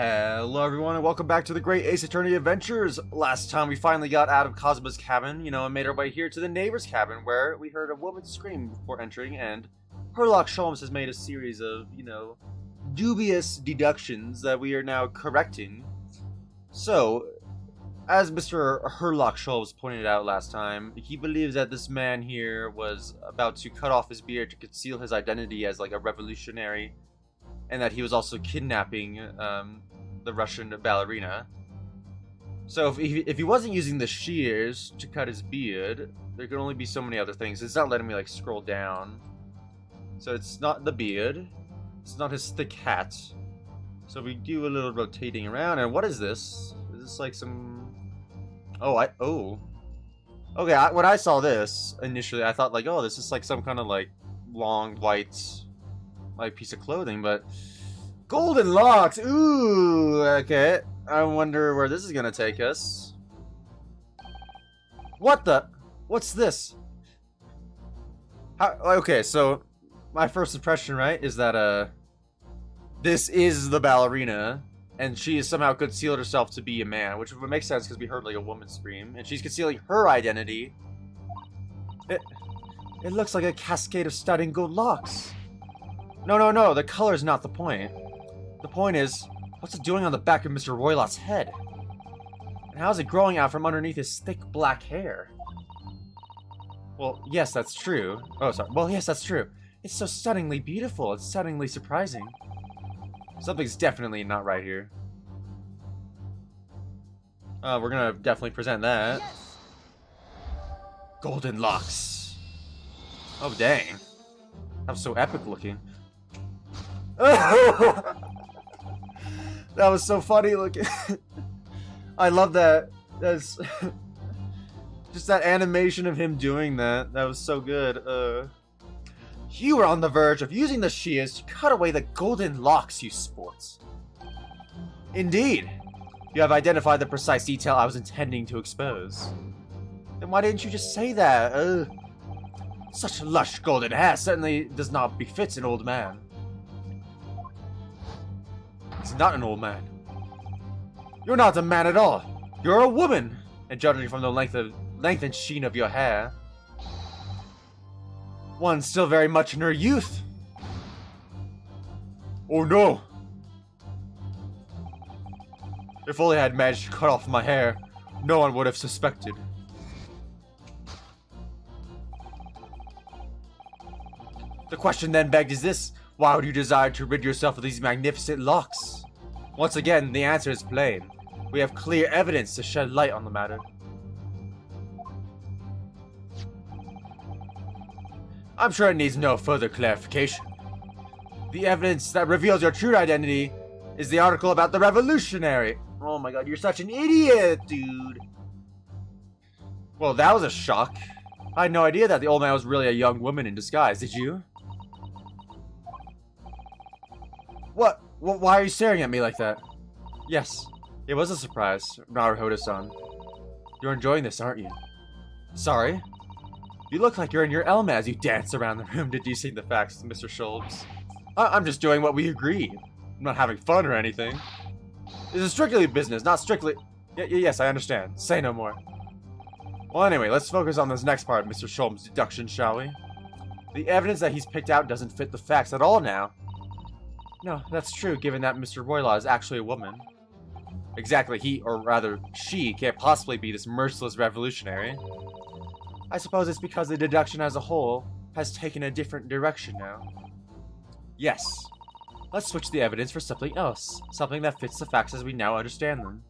Hello everyone and welcome back to the Great Ace Attorney Adventures. Last time we finally got out of Kazuma's cabin, and made our way here to the neighbor's cabin where we heard a woman scream before entering, and Herlock Sholmes has made a series of, dubious deductions that we are now correcting. So, as Mr. Herlock Sholmes pointed out last time, he believes that this man here was about to cut off his beard to conceal his identity as like a revolutionary, and that he was also kidnapping the Russian ballerina. So if he wasn't using the shears to cut his beard, there could only be so many other things. It's not letting me scroll down. So it's not the beard. It's not his thick hat. So we do a little rotating around. And what is this? Is this like some... Okay, when I saw this initially, I thought oh, this is like some kind of long white piece of clothing, but golden locks. Ooh, okay. I wonder where this is gonna take us. What's this? Okay, so my first impression, right, is that this is the ballerina, and she has somehow concealed herself to be a man, which would make sense because we heard a woman scream, and she's concealing her identity. It looks like a cascade of stunning gold locks. No, the color's not the point. The point is, what's it doing on the back of Mr. Roylot's head? And how's it growing out from underneath his thick black hair? Well, yes, that's true. Oh, sorry. Well, yes, that's true. It's so stunningly beautiful. It's stunningly surprising. Something's definitely not right here. We're gonna definitely present that. Yes. Golden locks. Oh, dang. That was so epic looking. That was so funny looking. I love that. That's just that animation of him doing that. That was so good. You were on the verge of using the shears to cut away the golden locks you sport. Indeed. You have identified the precise detail I was intending to expose. Then why didn't you just say that? Such lush golden hair certainly does not befit an old man. He's not an old man. You're not a man at all. You're a woman. And judging from the length and sheen of your hair, one's still very much in her youth. Oh no. If only I had managed to cut off my hair, no one would have suspected. The question then begged is this: why would you desire to rid yourself of these magnificent locks? Once again, the answer is plain. We have clear evidence to shed light on the matter. I'm sure it needs no further clarification. The evidence that reveals your true identity is the article about the revolutionary. Oh my god, you're such an idiot, dude. Well, that was a shock. I had no idea that the old man was really a young woman in disguise, did you? What? Why are you staring at me like that? Yes, it was a surprise, Naruhodo-san. You're enjoying this, aren't you? Sorry? You look like you're in your element as you dance around the room deducing the facts, Mr. Sholmes. I'm just doing what we agreed. I'm not having fun or anything. This is strictly business, not strictly... Yes, I understand. Say no more. Well, anyway, let's focus on this next part of Mr. Sholmes' deduction, shall we? The evidence that he's picked out doesn't fit the facts at all now. No, that's true, given that Mr. Roylott is actually a woman. Exactly, he, or rather, she, can't possibly be this merciless revolutionary. I suppose it's because the deduction as a whole has taken a different direction now. Yes. Let's switch the evidence for something else. Something that fits the facts as we now understand them.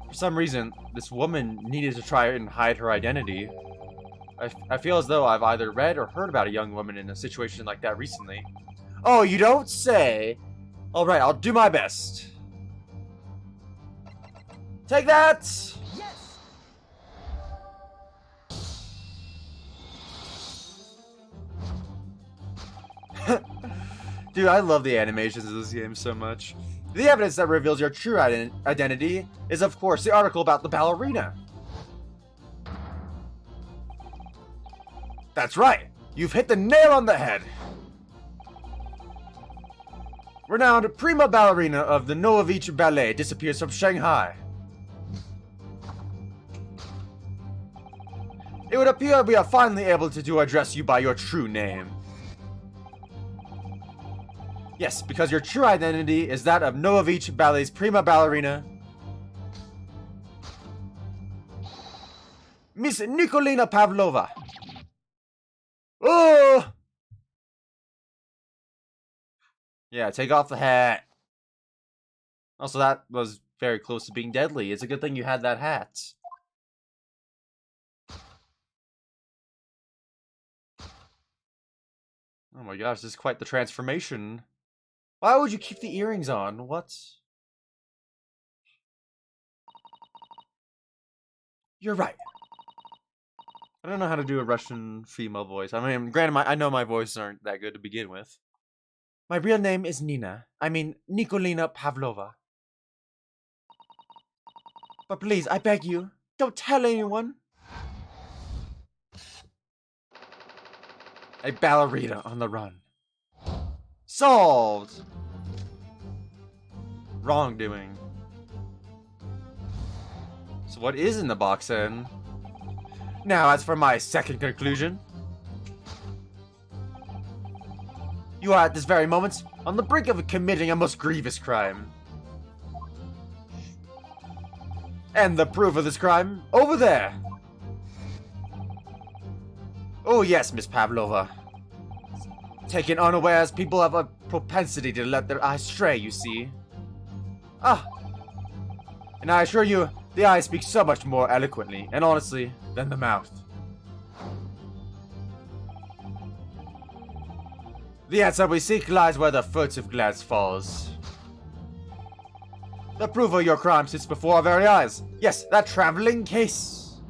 For some reason, this woman needed to try and hide her identity. I feel as though I've either read or heard about a young woman in a situation like that recently. Oh, you don't say! Alright, I'll do my best. Take that! Yes! Dude, I love the animations of this game so much. The evidence that reveals your true identity is, of course, the article about the ballerina. That's right! You've hit the nail on the head! Renowned prima ballerina of the Novovich Ballet disappears from Shanghai. It would appear we are finally able to address you by your true name. Yes, because your true identity is that of Novovich Ballet's prima ballerina, Miss Nikolina Pavlova. Oh! Yeah, take off the hat. Also, that was very close to being deadly. It's a good thing you had that hat. Oh my gosh, this is quite the transformation. Why would you keep the earrings on? What? You're right. I don't know how to do a Russian female voice. I mean, granted, I know my voices aren't that good to begin with. My real name is Nina. I mean, Nikolina Pavlova. But please, I beg you, don't tell anyone. A ballerina on the run. Solved! Wrongdoing. So what is in the box then? Now, as for my second conclusion. You are at this very moment on the brink of committing a most grievous crime. And the proof of this crime, over there. Oh yes, Miss Pavlova. Taken unawares, people have a propensity to let their eyes stray, you see. Ah. And I assure you, the eye speaks so much more eloquently, and honestly, than the mouth. The answer we seek lies where the furtive glance falls. The proof of your crime sits before our very eyes. Yes, that traveling case.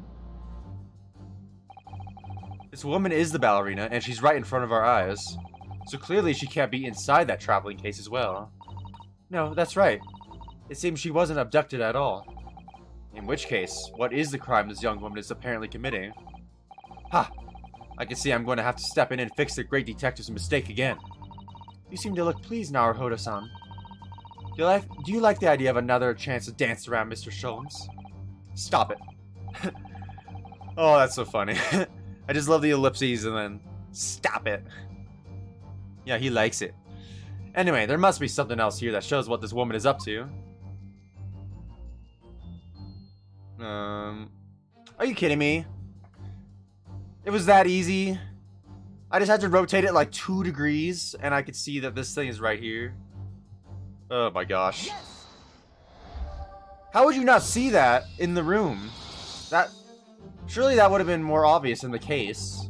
This woman is the ballerina, and she's right in front of our eyes. So clearly she can't be inside that traveling case as well. No, that's right. It seems she wasn't abducted at all. In which case, what is the crime this young woman is apparently committing? Ha! I can see I'm going to have to step in and fix the great detective's mistake again. You seem to look pleased, Naruhodo-san. Do you like the idea of another chance to dance around Mr. Sholmes? Stop it. Oh, that's so funny. I just love the ellipses and then stop it. Yeah, he likes it. Anyway, there must be something else here that shows what this woman is up to. Are you kidding me? It was that easy. I just had to rotate it like 2 degrees and I could see that this thing is right here. Oh my gosh. Yes. How would you not see that in the room? Surely that would have been more obvious in the case.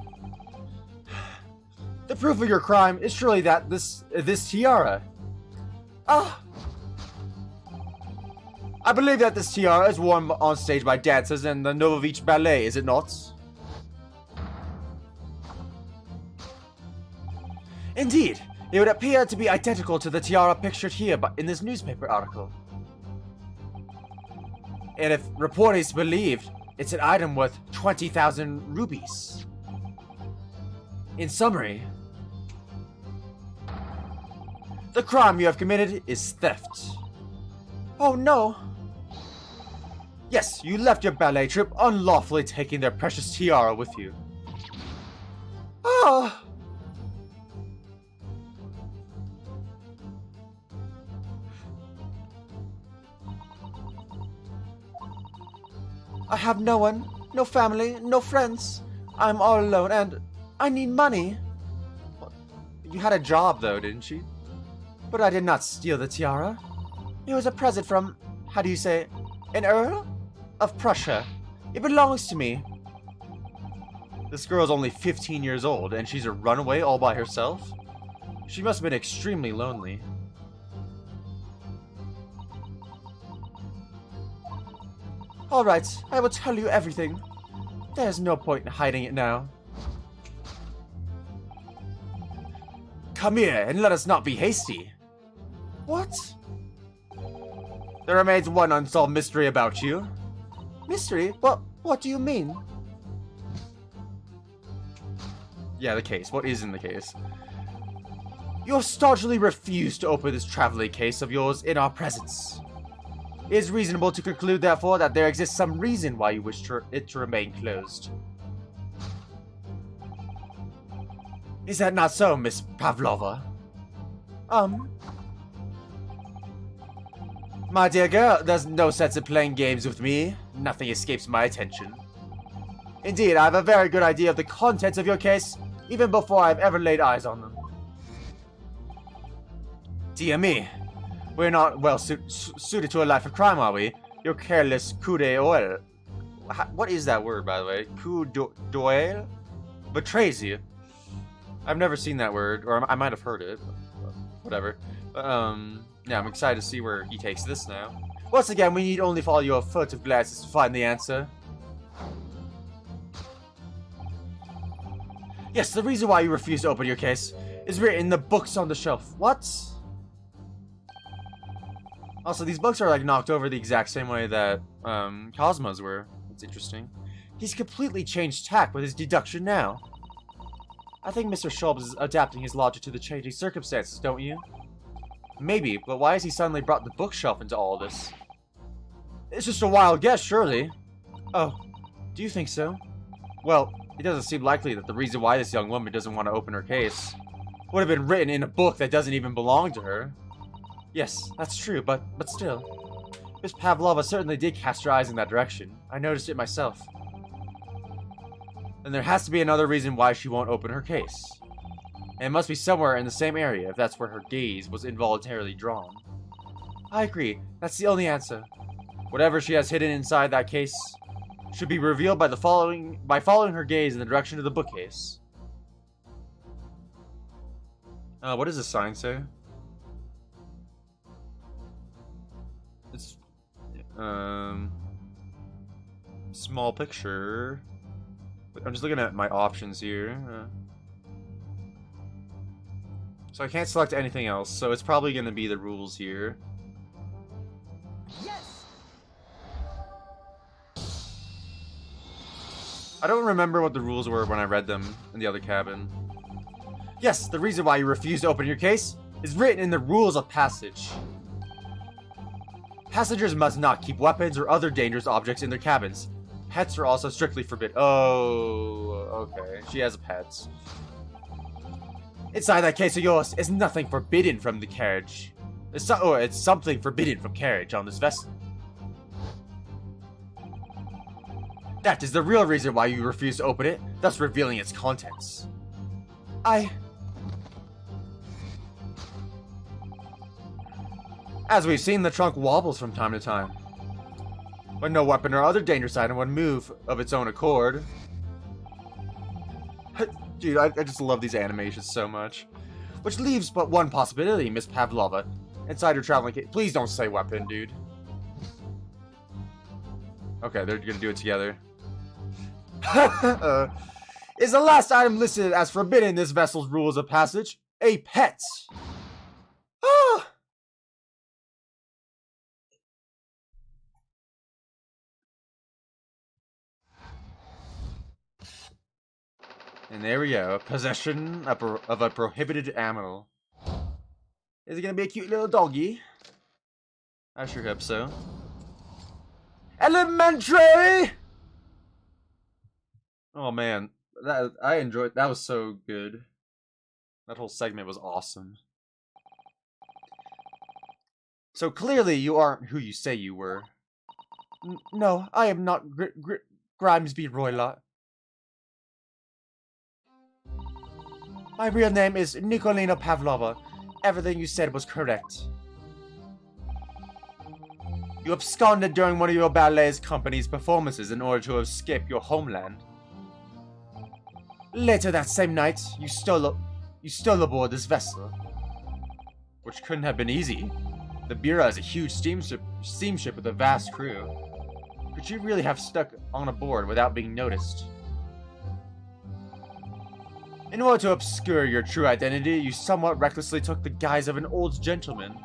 The proof of your crime is surely that this tiara. Ah! I believe that this tiara is worn on stage by dancers in the Novovich Ballet, is it not? Indeed, it would appear to be identical to the tiara pictured here in this newspaper article. And if report is believed, it's an item worth 20,000 rupees. In summary, the crime you have committed is theft. Oh no! Yes, you left your ballet troupe unlawfully taking their precious tiara with you. Ah! I have no one, no family, no friends. I'm all alone and I need money. You had a job though, didn't you? But I did not steal the tiara. It was a present from, how do you say, an Earl of Prussia. It belongs to me. This girl's only 15 years old and she's a runaway all by herself? She must have been extremely lonely. Alright, I will tell you everything. There's no point in hiding it now. Come here and let us not be hasty. What? There remains one unsolved mystery about you. Mystery? What do you mean? Yeah, the case. What is in the case? You staunchly refuse to open this traveling case of yours in our presence. It is reasonable to conclude, therefore, that there exists some reason why you wish it to remain closed. Is that not so, Miss Pavlova? My dear girl, there's no sense in playing games with me. Nothing escapes my attention. Indeed, I have a very good idea of the contents of your case, even before I've ever laid eyes on them. Dear me, we're not well suited to a life of crime, are we? Your careless coup d'oeil. What is that word, by the way? Coup d'oeil? Betrays you. I've never seen that word, or I might have heard it. Whatever. Yeah, I'm excited to see where he takes this now. Once again, we need only follow your furtive glances to find the answer. Yes, the reason why you refuse to open your case is written in the books on the shelf. What? Also, these books are like knocked over the exact same way that Cosmo's were. That's interesting. He's completely changed tack with his deduction now. I think Mr. Schultz is adapting his logic to the changing circumstances, don't you? Maybe, but why has he suddenly brought the bookshelf into all this? It's just a wild guess, surely. Oh, do you think so? Well, it doesn't seem likely that the reason why this young woman doesn't want to open her case would have been written in a book that doesn't even belong to her. Yes, that's true, but still. Miss Pavlova certainly did cast her eyes in that direction. I noticed it myself. Then there has to be another reason why she won't open her case. And it must be somewhere in the same area if that's where her gaze was involuntarily drawn. I agree. That's the only answer. Whatever she has hidden inside that case should be revealed by following her gaze in the direction of the bookcase. What does the sign say? It's small picture. I'm just looking at my options here. So I can't select anything else, so it's probably going to be the rules here. Yes! I don't remember what the rules were when I read them in the other cabin. Yes, the reason why you refuse to open your case is written in the rules of passage. Passengers must not keep weapons or other dangerous objects in their cabins. Pets are also strictly forbidden. Oh, okay. She has pets. Inside that case of yours is nothing forbidden from the carriage. It's something forbidden from carriage on this vessel. That is the real reason why you refuse to open it, thus revealing its contents. As we've seen, the trunk wobbles from time to time. But no weapon or other dangerous item would move of its own accord. Dude, I just love these animations so much. Which leaves but one possibility, Miss Pavlova. Inside your traveling case. Please don't say weapon, dude. Okay, they're gonna do it together. Is the last item listed as forbidden in this vessel's rules of passage a pet? And there we go. Possession of a prohibited animal. Is it gonna be a cute little doggy? I sure hope so. Elementary! Oh man, I enjoyed. That was so good. That whole segment was awesome. So clearly you aren't who you say you were. No, I am not Grimesby Roylott. My real name is Nikolina Pavlova. Everything you said was correct. You absconded during one of your ballet company's performances in order to escape your homeland. Later that same night, you stole aboard this vessel. Which couldn't have been easy. The Bureau is a huge steamship with a vast crew. Could you really have stuck on a board without being noticed? In order to obscure your true identity, you somewhat recklessly took the guise of an old gentleman.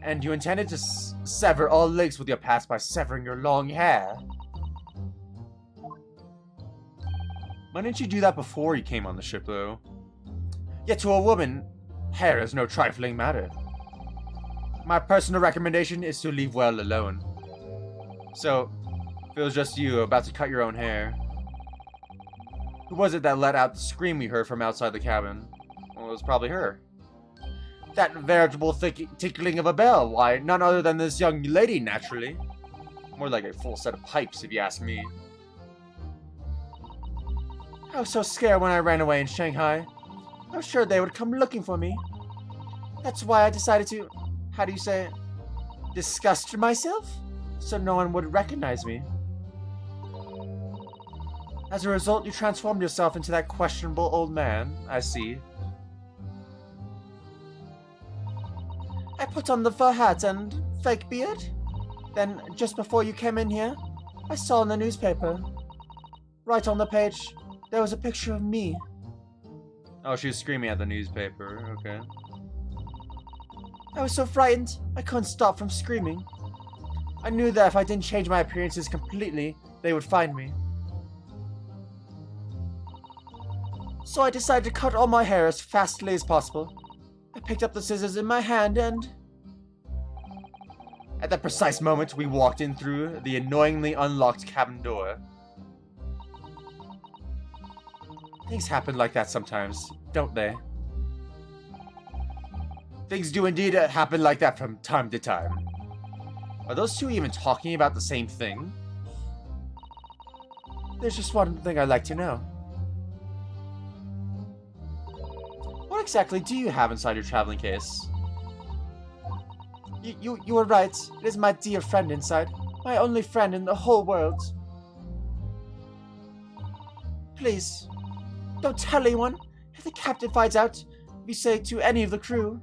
And you intended to sever all links with your past by severing your long hair. Why didn't you do that before you came on the ship, though? Yet to a woman, Hair is no trifling matter. My personal recommendation is to leave well alone. So, if it was just you about to cut your own hair, who was it that let out the scream we heard from outside the cabin? Well, it was probably her. That veritable tickling of a bell, why, none other than this young lady, naturally. More like a full set of pipes, if you ask me. I was so scared when I ran away in Shanghai. I was sure they would come looking for me. That's why I decided to, how do you say it, disgust myself? So no one would recognize me. As a result, you transformed yourself into that questionable old man, I see. I put on the fur hat and fake beard. Then, just before you came in here, I saw in the newspaper. Right on the page, there was a picture of me. Oh, she was screaming at the newspaper, okay. I was so frightened, I couldn't stop from screaming. I knew that if I didn't change my appearances completely, they would find me. So I decided to cut all my hair as fastly as possible. I picked up the scissors in my hand and... At that precise moment, we walked in through the annoyingly unlocked cabin door. Things happen like that sometimes, don't they? Things do indeed happen like that from time to time. Are those two even talking about the same thing? There's just one thing I'd like to know. What exactly do you have inside your traveling case? You were right. It is my dear friend inside. My only friend in the whole world. Please, don't tell anyone. If the captain finds out, if you say to any of the crew.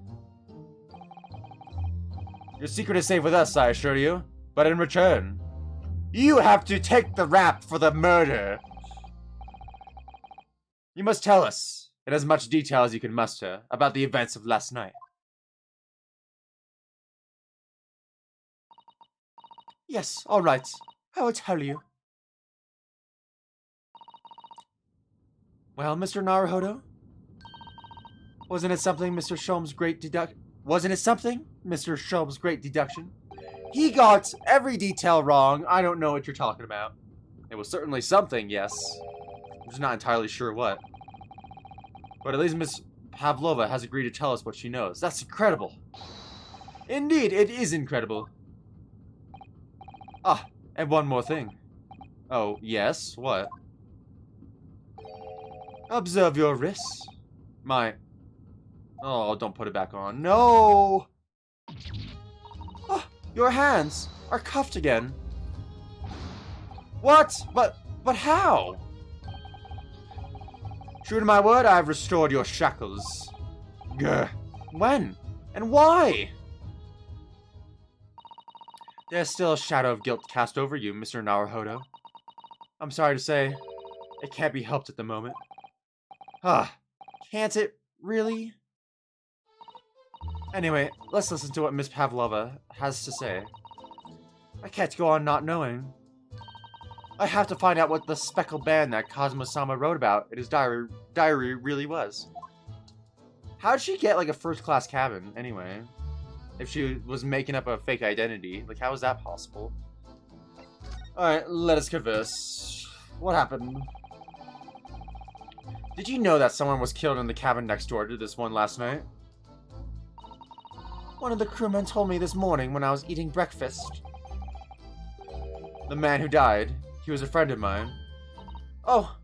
Your secret is safe with us, I assure you. But in return, you have to take the rap for the murder. You must tell us, in as much detail as you can muster, about the events of last night. Yes, all right. I will tell you. Well, Mr. Naruhodo? Wasn't it something, Mr. Sholmes' great deduction? He got every detail wrong. I don't know what you're talking about. It was certainly something, yes. I'm just not entirely sure what. But at least Miss Pavlova has agreed to tell us what she knows. That's incredible. Indeed, it is incredible. Ah, and one more thing. Oh, yes? What? Observe your wrists. Oh, don't put it back on. No! Oh, your hands are cuffed again. What? But how? True to my word, I have restored your shackles. Grr. When? And why? There's still a shadow of guilt cast over you, Mr. Naruhodo. I'm sorry to say, it can't be helped at the moment. Ah, can't it, really? Anyway, let's listen to what Miss Pavlova has to say. I can't go on not knowing. I have to find out what the speckled band that Kazuma-sama wrote about in his diary really was. How did she get, like, a first-class cabin, anyway? If she was making up a fake identity. Like, how is that possible? Alright, let us converse. What happened? Did you know that someone was killed in the cabin next door to this one last night? One of the crewmen told me this morning when I was eating breakfast. The man who died, he was a friend of mine. Oh!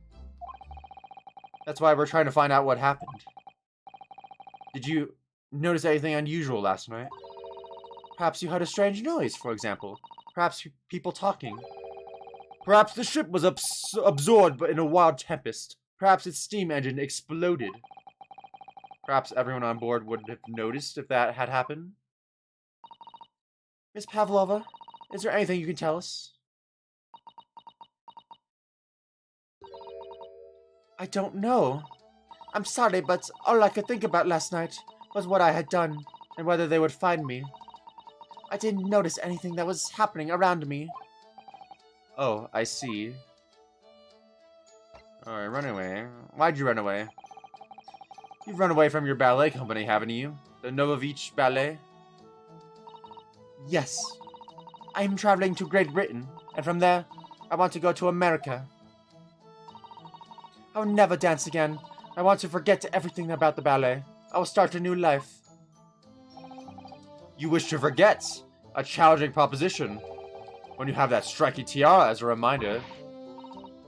That's why we're trying to find out what happened. Did you notice anything unusual last night? Perhaps you heard a strange noise, for example. Perhaps people talking. Perhaps the ship was absorbed in a wild tempest. Perhaps its steam engine exploded. Perhaps everyone on board would have noticed if that had happened. Miss Pavlova, is there anything you can tell us? I don't know. I'm sorry, but all I could think about last night was what I had done and whether they would find me. I didn't notice anything that was happening around me. Oh, I see. Alright, run away. Why'd you run away? You've run away from your ballet company, haven't you? The Novovich Ballet? Yes. I'm traveling to Great Britain, and from there, I want to go to America. I will never dance again. I want to forget everything about the ballet. I will start a new life. You wish to forget? A challenging proposition. When you have that striking tiara as a reminder.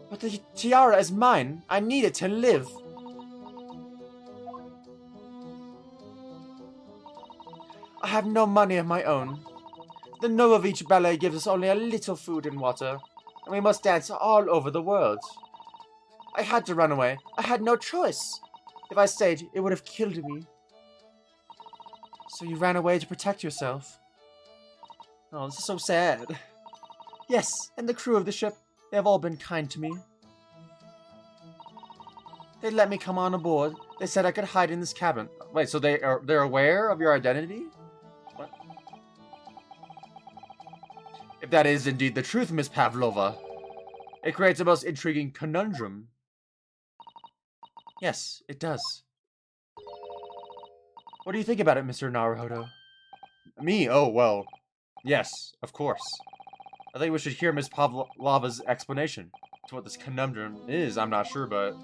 But the tiara is mine. I need it to live. I have no money of my own. The Novovich Ballet gives us only a little food and water, and we must dance all over the world. I had to run away. I had no choice. If I stayed, it would have killed me. So you ran away to protect yourself? Oh, this is so sad. Yes, and the crew of the ship, they have all been kind to me. They let me come on aboard. They said I could hide in this cabin. Wait, so they're aware of your identity? What? If that is indeed the truth, Miss Pavlova, it creates a most intriguing conundrum. Yes, it does. What do you think about it, Mr. Naruhodo? Me? Oh, well, yes, of course. I think we should hear Miss Pavlova's explanation to what this conundrum is. I'm not sure, but...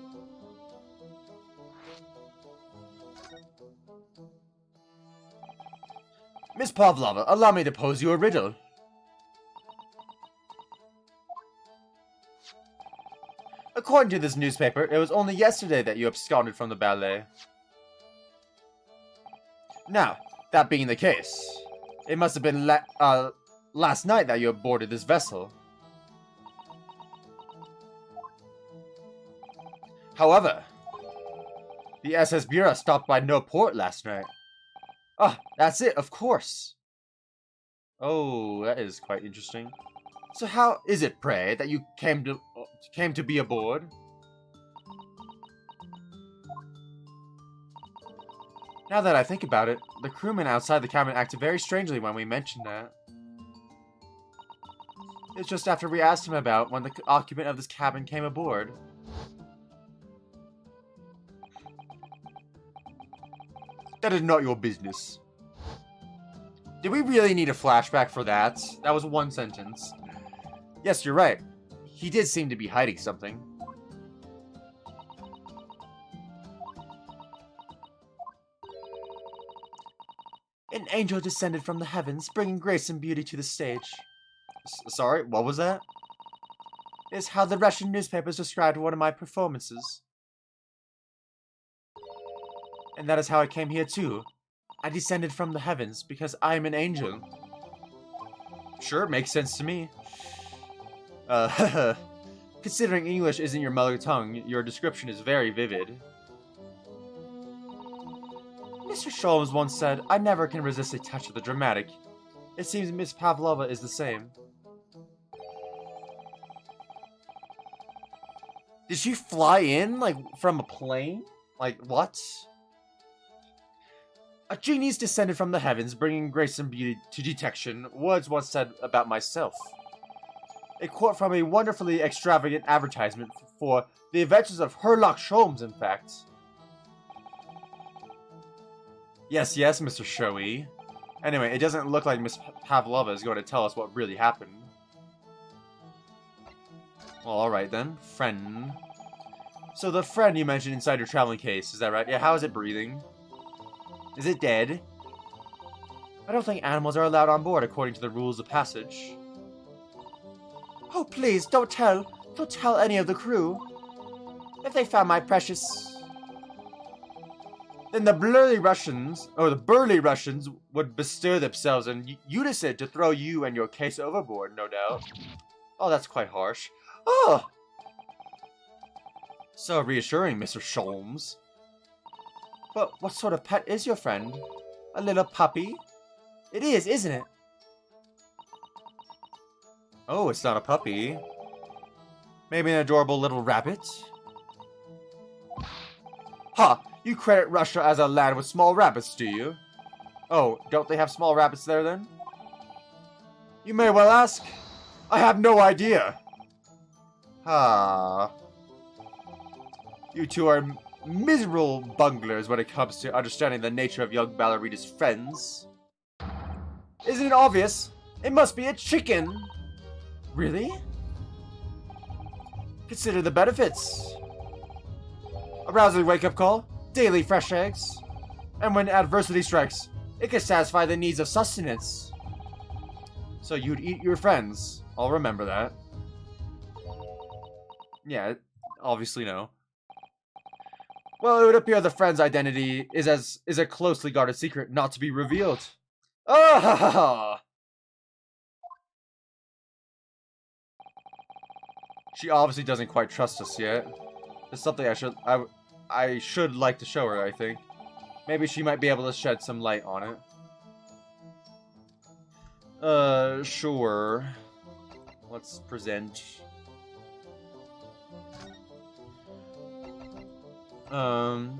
Miss Pavlova, allow me to pose you a riddle. According to this newspaper, it was only yesterday that you absconded from the ballet. Now, that being the case, it must have been last night that you boarded this vessel. However, the SS Bureau stopped by no port last night. Ah, that's it, of course. Oh, that is quite interesting. So how is it, pray, that you came to be aboard? Now that I think about it, the crewmen outside the cabin acted very strangely when we mentioned that. It's just after we asked him about when the occupant of this cabin came aboard. That is not your business. Did we really need a flashback for that? That was one sentence. Yes, you're right. He did seem to be hiding something. An angel descended from the heavens, bringing grace and beauty to the stage. Sorry, what was that? It's how the Russian newspapers described one of my performances. And that is how I came here too. I descended from the heavens because I am an angel. Sure, makes sense to me. Considering English isn't your mother tongue, your description is very vivid. Mr. Sholmes once said, I never can resist a touch of the dramatic. It seems Miss Pavlova is the same. Did she fly in, like, from a plane? Like, what? A genius descended from the heavens, bringing grace and beauty to detection, words once said about myself. A quote from a wonderfully extravagant advertisement for the adventures of Sherlock Holmes, in fact. Yes, Mr. Showy. Anyway, it doesn't look like Miss Pavlova is going to tell us what really happened. Well, alright then. Friend. So the friend you mentioned inside your traveling case, is that right? Yeah, how is it breathing? Is it dead? I don't think animals are allowed on board according to the rules of passage. Oh, please, don't tell any of the crew. If they found my precious... Then the burly Russians would bestir themselves in unison to throw you and your case overboard, no doubt. Oh, that's quite harsh. Oh! So reassuring, Mr. Sholmes. But what sort of pet is your friend? A little puppy? It is, isn't it? Oh, it's not a puppy. Maybe an adorable little rabbit? Ha! You credit Russia as a land with small rabbits, do you? Oh, don't they have small rabbits there then? You may well ask. I have no idea. Ah. You two are miserable bunglers when it comes to understanding the nature of young Ballerina's friends. Isn't it obvious? It must be a chicken! Really? Consider the benefits. A rousing wake-up call, daily fresh eggs, and when adversity strikes, it can satisfy the needs of sustenance. So you'd eat your friends. I'll remember that. Yeah, obviously no. Well, it would appear the friend's identity is a closely guarded secret not to be revealed. Ah ha ha ha! She obviously doesn't quite trust us yet. There's something I should like to show her, I think. Maybe she might be able to shed some light on it. Sure. Let's present. Man,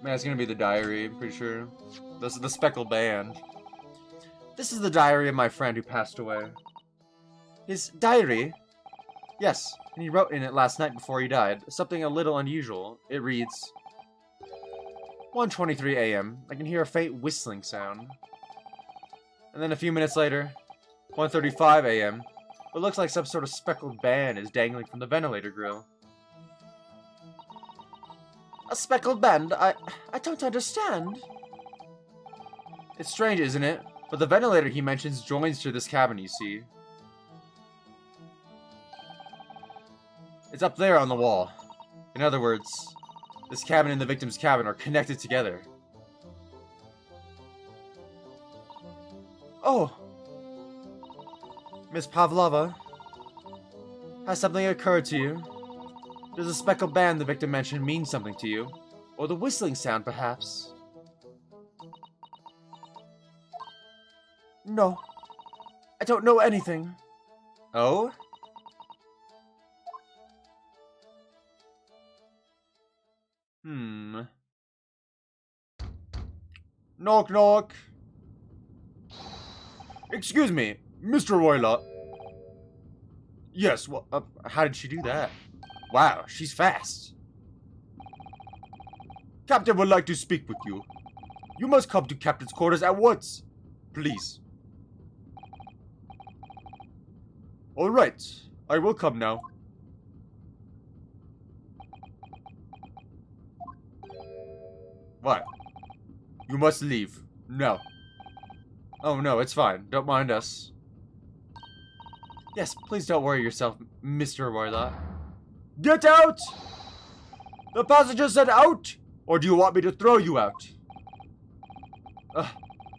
it's gonna be the diary, I'm pretty sure. This is the speckled band. This is the diary of my friend who passed away. His diary? Yes, and he wrote in it last night before he died. Something a little unusual. It reads, 1:23 a.m. I can hear a faint whistling sound. And then a few minutes later, 1:35 a.m. What looks like some sort of speckled band is dangling from the ventilator grill. A speckled band? I don't understand. It's strange, isn't it? But the ventilator he mentions joins to this cabin, you see. It's up there on the wall. In other words, this cabin and the victim's cabin are connected together. Oh! Miss Pavlova, has something occurred to you? Does the speckled band the victim mentioned mean something to you? Or the whistling sound, perhaps? No. I don't know anything. Oh? Knock knock. Excuse me, Mr. Royla. Yes, well, how did she do that? Wow, she's fast. Captain would like to speak with you. You must come to Captain's quarters at once. Please. Alright, I will come now. What? You must leave. No. Oh no, it's fine. Don't mind us. Yes, please don't worry yourself, Mr. Royla. Get out! The passenger said out! Or do you want me to throw you out? Ugh,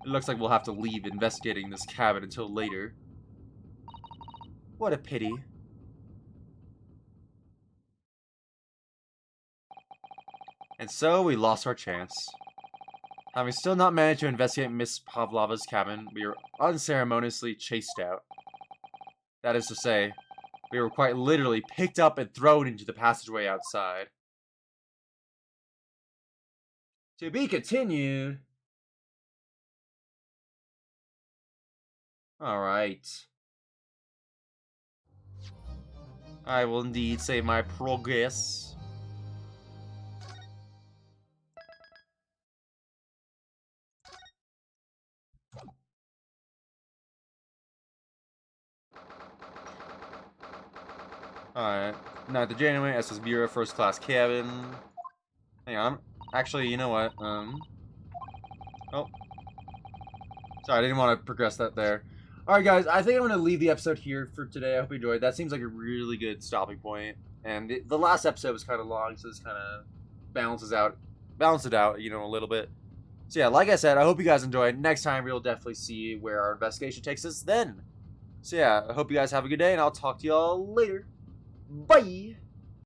it looks like we'll have to leave investigating this cabin until later. What a pity. And so we lost our chance. Having still not managed to investigate Miss Pavlova's cabin, we were unceremoniously chased out. That is to say, we were quite literally picked up and thrown into the passageway outside. To be continued. Alright. I will indeed save my progress. Alright. 9th of January, SS Bureau, first class cabin. Hang on. Actually, you know what? Oh. Sorry, I didn't want to progress that there. Alright, guys, I think I'm going to leave the episode here for today. I hope you enjoyed. That seems like a really good stopping point. And the last episode was kind of long, so this kind of balanced it out, you know, a little bit. So yeah, like I said, I hope you guys enjoyed. Next time, we'll definitely see where our investigation takes us then. So yeah, I hope you guys have a good day, and I'll talk to y'all later. Bye!